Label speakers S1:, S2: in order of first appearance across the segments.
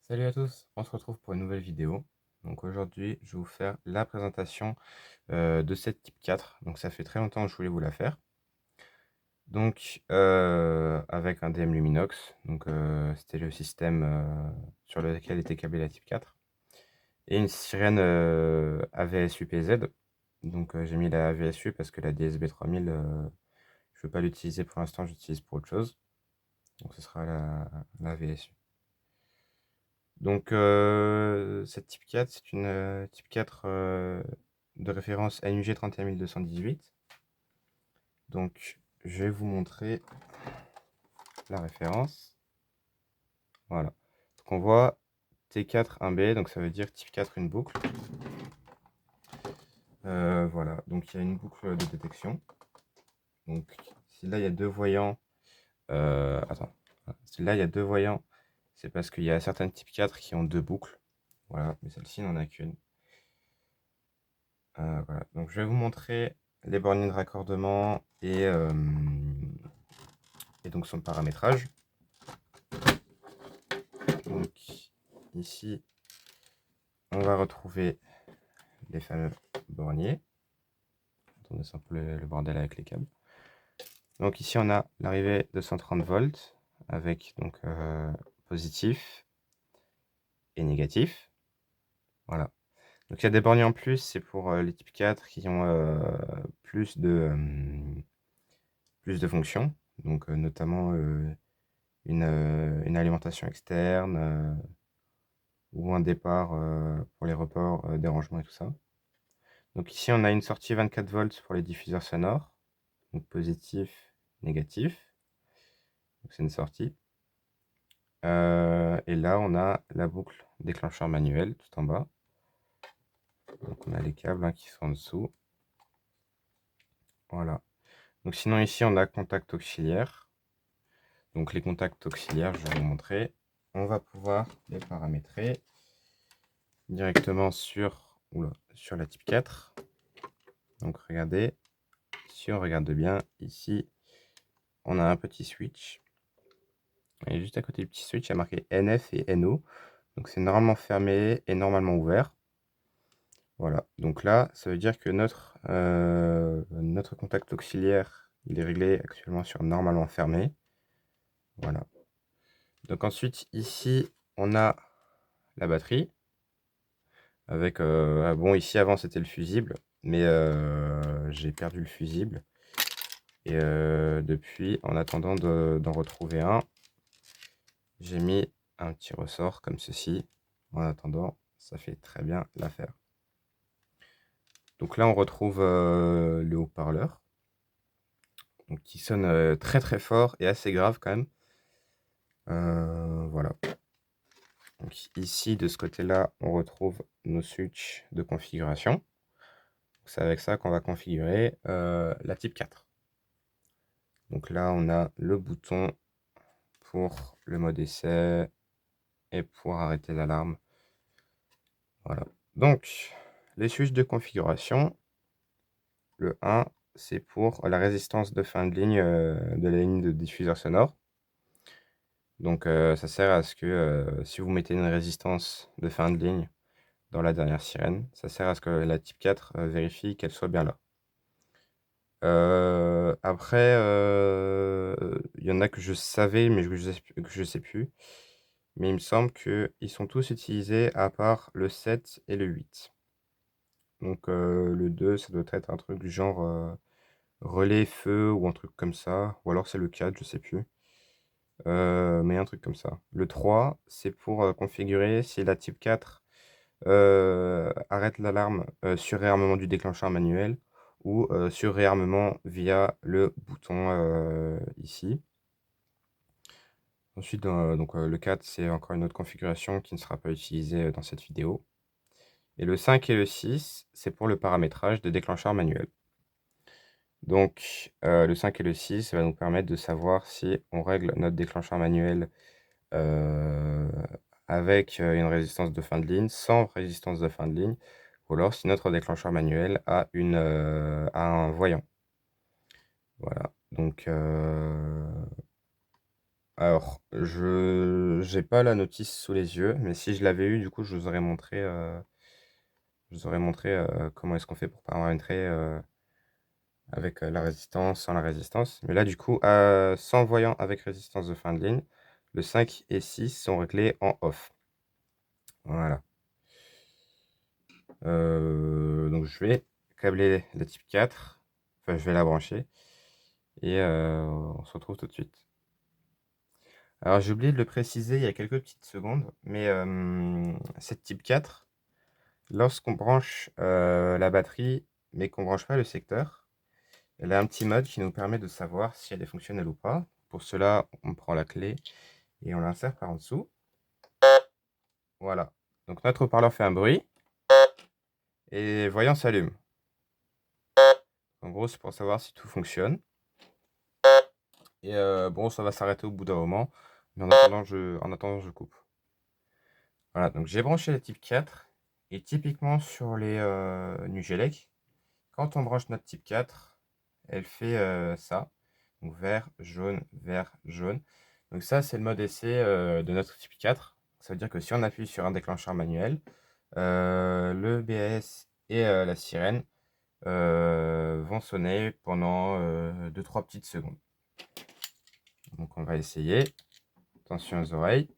S1: Salut à tous, on se retrouve pour une nouvelle vidéo. Donc aujourd'hui, je vais vous faire la présentation de cette type 4. Donc ça fait très longtemps que je voulais vous la faire. Donc avec un DM Luminox, donc c'était le système sur lequel était câblée la type 4. Et une sirène AVS UPZ. Donc j'ai mis la AVS-U parce que la DSB 3000, je ne veux pas l'utiliser pour l'instant, j'utilise pour autre chose. Donc ce sera la AVS-U. Donc, cette type 4, c'est une type 4 de référence NUG 31218. Donc, je vais vous montrer la référence. Voilà. Donc, on voit T4 1B, donc ça veut dire type 4 une boucle. Voilà, donc il y a une boucle de détection. Donc, si là il y a deux voyants, attends, si là il y a deux voyants, c'est parce qu'il y a certaines types 4 qui ont deux boucles. Voilà, mais celle-ci n'en a qu'une. Voilà. Donc, je vais vous montrer les bornes de raccordement et donc son paramétrage. Donc, ici, on va retrouver les fameux borniers. Attendez, c'est un peu le bordel avec les câbles. Donc, ici, on a l'arrivée de 130 volts avec donc positif et négatif. Voilà. Donc, il y a des borniers en plus, c'est pour les types 4 qui ont plus de fonctions. Donc, notamment une alimentation externe ou un départ pour les reports, dérangements et tout ça. Donc ici, on a une sortie 24 volts pour les diffuseurs sonores, donc positif, négatif. Donc c'est une sortie. Et là, on a la boucle déclencheur manuel tout en bas. Donc on a les câbles qui sont en dessous. Voilà. Donc sinon ici, on a contact auxiliaire. Donc les contacts auxiliaires, je vais vous montrer. On va pouvoir les paramétrer directement sur la type 4. Donc regardez, si on regarde bien ici, on a un petit switch. Et juste à côté du petit switch, il y a marqué NF et NO. Donc c'est normalement fermé et normalement ouvert. Voilà, donc là, ça veut dire que notre contact auxiliaire, il est réglé actuellement sur normalement fermé. Voilà. Donc ensuite, ici, on a la batterie. Avec, bon, ici avant c'était le fusible, mais j'ai perdu le fusible. Et depuis, en attendant d'en retrouver un, j'ai mis un petit ressort comme ceci. En attendant, ça fait très bien l'affaire. Donc là, on retrouve le haut-parleur, donc qui sonne très très fort et assez grave quand même. Voilà. Donc ici, de ce côté-là, on retrouve nos switches de configuration. C'est avec ça qu'on va configurer la type 4. Donc là, on a le bouton pour le mode essai et pour arrêter l'alarme. Voilà. Donc, les switches de configuration, le 1, c'est pour la résistance de fin de ligne de la ligne de diffuseur sonore. Donc, ça sert à ce que si vous mettez une résistance de fin de ligne dans la dernière sirène, ça sert à ce que la type 4 vérifie qu'elle soit bien là. Après, il y en a que je savais, mais que je sais plus. Mais il me semble qu'ils sont tous utilisés à part le 7 et le 8. Donc le 2, ça doit être un truc du genre relais feu ou un truc comme ça. Ou alors c'est le 4, je sais plus. Mais un truc comme ça. Le 3, c'est pour configurer si la type 4 arrête l'alarme sur réarmement du déclencheur manuel ou sur réarmement via le bouton ici. Ensuite, donc, le 4, c'est encore une autre configuration qui ne sera pas utilisée dans cette vidéo. Et le 5 et le 6, c'est pour le paramétrage des déclencheurs manuels. Donc, le 5 et le 6, ça va nous permettre de savoir si on règle notre déclencheur manuel avec une résistance de fin de ligne, sans résistance de fin de ligne, ou alors si notre déclencheur manuel a un voyant. Voilà, donc Alors, je n'ai pas la notice sous les yeux, mais si je l'avais eu, du coup, je vous aurais montré comment est-ce qu'on fait pour paramétrer avec la résistance, sans la résistance. Mais là, du coup, sans voyant avec résistance de fin de ligne, le 5 et 6 sont réglés en off. Voilà. Donc, je vais câbler la type 4. Enfin, je vais la brancher. Et on se retrouve tout de suite. Alors, j'ai oublié de le préciser il y a quelques petites secondes, mais cette type 4, lorsqu'on branche la batterie, mais qu'on ne branche pas le secteur, elle a un petit mode qui nous permet de savoir si elle est fonctionnelle ou pas. Pour cela, on prend la clé et on l'insère par en dessous. Voilà. Donc notre haut-parleur fait un bruit et le voyant s'allume. En gros, c'est pour savoir si tout fonctionne. Et bon, ça va s'arrêter au bout d'un moment. Mais en attendant, je coupe. Voilà, donc j'ai branché la type 4. Et typiquement sur les Nugelec, quand on branche notre type 4, elle fait ça. Donc vert, jaune. Donc ça, c'est le mode essai de notre type 4. Ça veut dire que si on appuie sur un déclencheur manuel, le BAS et la sirène vont sonner pendant 2-3 petites secondes. Donc on va essayer. Attention aux oreilles.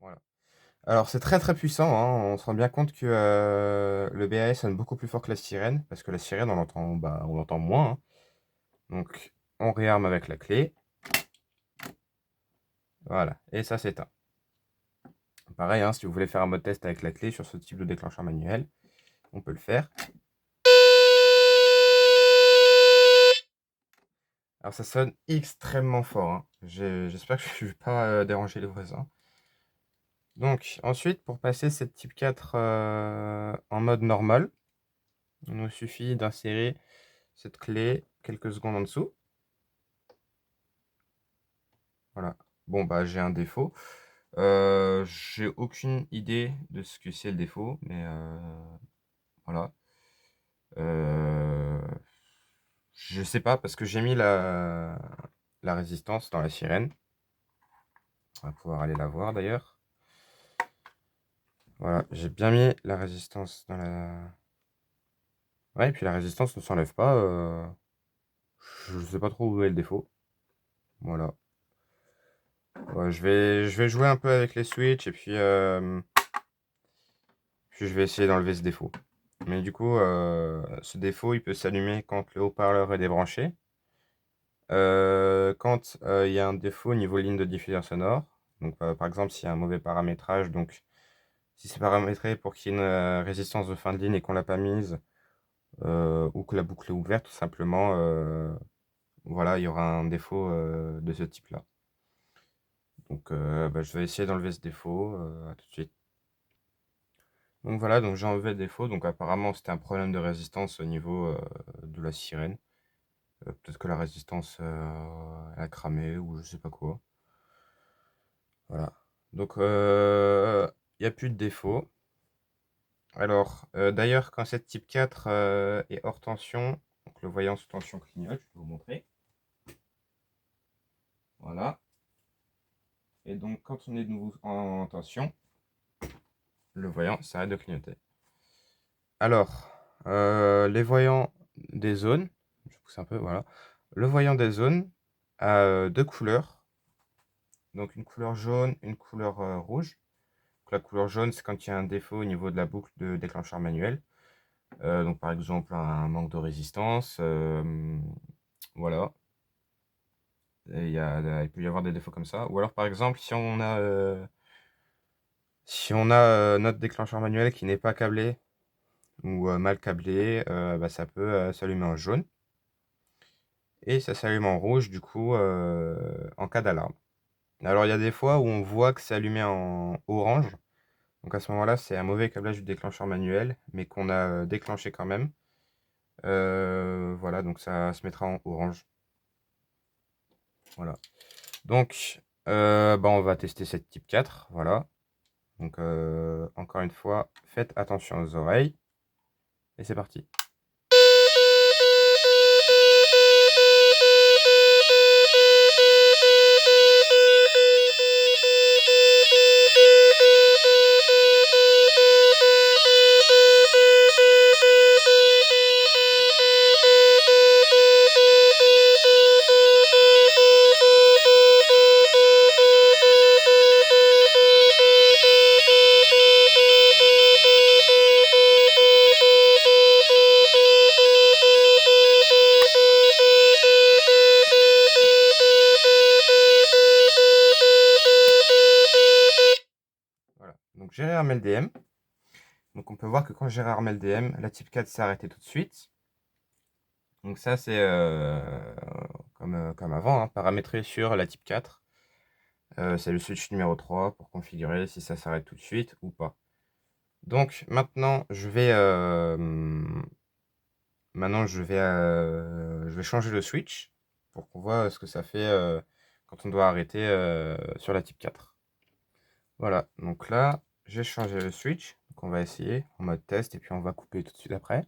S1: Voilà. Alors c'est très très puissant, hein. On se rend bien compte que le BAS sonne beaucoup plus fort que la sirène, parce que la sirène on l'entend moins, hein. Donc on réarme avec la clé. Voilà, et ça s'éteint. Pareil, hein, si vous voulez faire un mode test avec la clé sur ce type de déclencheur manuel, on peut le faire. Alors ça sonne extrêmement fort, hein. J'espère que je ne vais pas déranger les voisins. Donc ensuite, pour passer cette type 4 en mode normal, il nous suffit d'insérer cette clé quelques secondes en dessous. Voilà. Bon, bah j'ai un défaut. J'ai aucune idée de ce que c'est le défaut, mais voilà. Je sais pas, parce que j'ai mis la résistance dans la sirène. On va pouvoir aller la voir d'ailleurs. Voilà, j'ai bien mis la résistance dans la... Ouais, et puis la résistance ne s'enlève pas. Je sais pas trop où est le défaut. Voilà. Ouais, je vais jouer un peu avec les switches et puis je vais essayer d'enlever ce défaut. Mais du coup, ce défaut, il peut s'allumer quand le haut-parleur est débranché. Quand il y a un défaut au niveau ligne de diffuseur sonore. Donc, par exemple, s'il y a un mauvais paramétrage, donc si c'est paramétré pour qu'il y ait une résistance de fin de ligne et qu'on l'a pas mise, ou que la boucle est ouverte, tout simplement, voilà, il y aura un défaut de ce type-là. Donc, bah, je vais essayer d'enlever ce défaut. À tout de suite. Donc voilà, donc j'ai enlevé le défaut. Donc apparemment, c'était un problème de résistance au niveau de la sirène. Peut-être que la résistance elle a cramé ou je sais pas quoi. Voilà. Donc, il n'y a plus de défaut. Alors, d'ailleurs, quand cette type 4 est hors tension, donc le voyant sous tension clignote, je vais vous montrer. Voilà. Et donc, quand on est de nouveau en tension, le voyant s'arrête de clignoter. Alors, les voyants des zones, je pousse un peu, voilà. Le voyant des zones a deux couleurs. Donc, une couleur jaune, une couleur rouge. Donc, la couleur jaune, c'est quand il y a un défaut au niveau de la boucle de déclencheur manuel. Donc, par exemple, un manque de résistance. Voilà. Et il peut y avoir des défauts comme ça. Ou alors, par exemple, si on a notre déclencheur manuel qui n'est pas câblé ou mal câblé, bah, ça peut s'allumer en jaune. Et ça s'allume en rouge, du coup, en cas d'alarme. Alors, il y a des fois où on voit que c'est allumé en orange. Donc, à ce moment-là, c'est un mauvais câblage du déclencheur manuel, mais qu'on a déclenché quand même. Voilà, donc ça se mettra en orange. Voilà. Donc, bah, on va tester cette type 4. Voilà. Donc, encore une fois, faites attention aux oreilles. Et c'est parti. j'ai réarmé le DM. Donc on peut voir que quand j'ai réarmé le DM, la type 4 s'est arrêtée tout de suite. Donc ça c'est comme avant, hein, paramétré sur la type 4. C'est le switch numéro 3 pour configurer si ça s'arrête tout de suite ou pas. Donc maintenant je vais changer le switch pour qu'on voit ce que ça fait quand on doit arrêter sur la type 4. Voilà, donc là j'ai changé le switch, donc on va essayer en mode test et puis on va couper tout de suite après.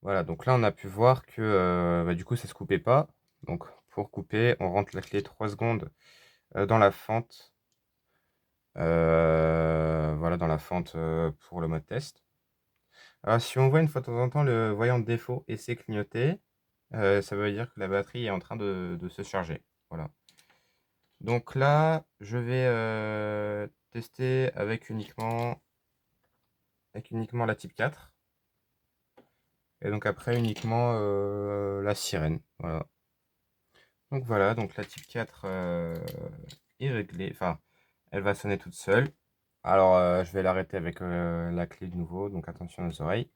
S1: Voilà, donc là on a pu voir que du coup ça se coupait pas. Donc pour couper, on rentre la clé 3 secondes dans la fente. Voilà, dans la fente pour le mode test. Alors, si on voit une fois de temps en temps le voyant de défaut et c'est clignoter, ça veut dire que la batterie est en train de se charger. Voilà. Donc là, je vais tester avec uniquement la type 4. Et donc après uniquement la sirène. Voilà. Donc voilà, donc la type 4 est réglée. Enfin, elle va sonner toute seule. Alors je vais l'arrêter avec la clé de nouveau, donc attention aux oreilles.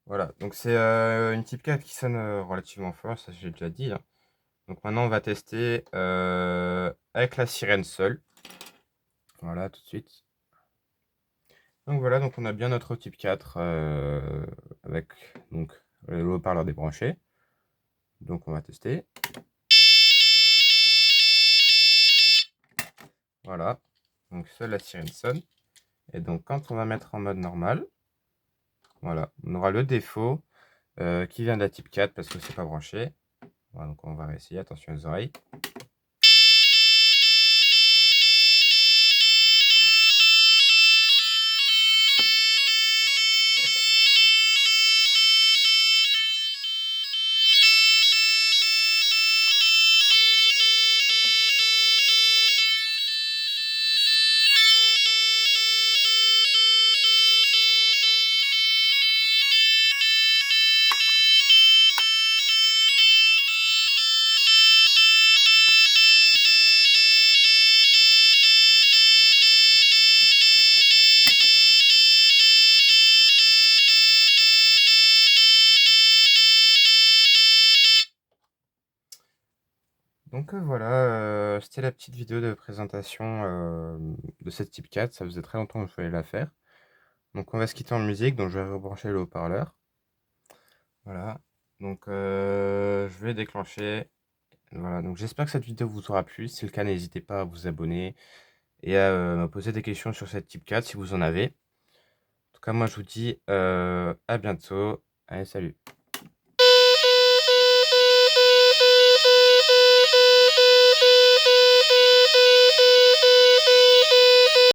S1: Voilà, donc c'est une type 4 qui sonne relativement fort, ça j'ai déjà dit, hein. Donc maintenant on va tester avec la sirène seule. Voilà, tout de suite. Donc voilà, donc on a bien notre type 4 avec donc, le haut-parleur débranché. Donc on va tester. Voilà, donc seule la sirène sonne. Et donc quand on va mettre en mode normal, voilà, on aura le défaut qui vient de la type 4 parce que c'est pas branché. Voilà, donc on va réessayer, attention aux oreilles. Donc voilà, c'était la petite vidéo de présentation de cette type 4. Ça faisait très longtemps que je voulais la faire. Donc on va se quitter en musique, donc je vais rebrancher le haut-parleur. Voilà, donc je vais déclencher. Voilà, donc j'espère que cette vidéo vous aura plu. Si c'est le cas, n'hésitez pas à vous abonner et à me poser des questions sur cette type 4 si vous en avez. En tout cas, moi je vous dis à bientôt. Allez, salut!